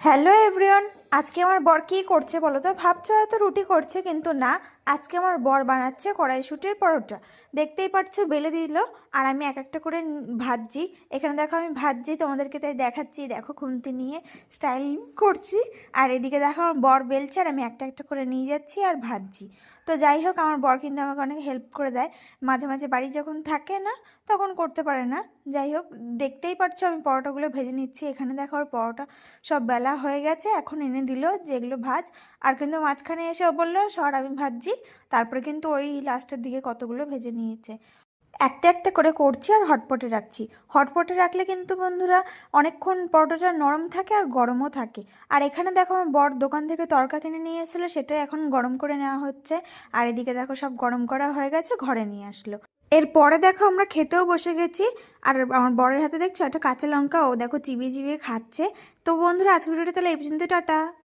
Hello everyone. আজকে আমার বর কী করছে বলো তো? ভাবছো হয়তো রুটি করছে, কিন্তু না। আজকে আমার বর বানাচ্ছে কড়াইশুঁটির পরোটা। দেখতেই পাচ্ছো বেলে দিল, আর আমি এক একটা করে ভাজছি। এখানে দেখো আমি ভাজছি, তোমাদেরকে তাই দেখাচ্ছি। দেখো খুন্তি নিয়ে স্টাইল করছি, আর এদিকে দেখো আমার বর বেলছে আর আমি একটা একটা করে নিয়ে যাচ্ছি আর ভাজছি। তো যাই হোক, আমার বর কিন্তু আমাকে অনেক হেল্প করে দেয়। মাঝে মাঝে বাড়ি যখন থাকে না তখন করতে পারে না। যাই হোক, দেখতেই পাচ্ছ আমি পরোটাগুলো ভেজে নিচ্ছি। এখানে দেখো আর পরোটা সব বেলা হয়ে গেছে, এখন এনে দিল যেগুলো ভাজ। আর কিন্তু মাঝখানে এসে ও বললো সর আমি ভাজছি। তারপরে কিন্তু ওই লাস্টের দিকে কতগুলো ভেজে নিয়েছে। একটা একটা করে করছি আর হটপটে রাখছি। হটপটে রাখলে কিন্তু বন্ধুরা অনেকক্ষণ পরোটাটা নরম থাকে আর গরমও থাকে। আর এখানে দেখো আমার বর দোকান থেকে তড়কা কিনে নিয়ে এসেছিলো, সেটা এখন গরম করে নেওয়া হচ্ছে। আর এদিকে দেখো সব গরম করা হয়ে গেছে, ঘরে নিয়ে আসলো। এরপরে দেখো আমরা খেতেও বসে গেছি। আর আমার বরের হাতে দেখছো একটা কাঁচা লঙ্কা, ও দেখো চিবিয়ে চিবিয়ে খাচ্ছে। তো বন্ধুরা আজকের ভিডিওটা তাহলে এই পর্যন্ত, টাটা।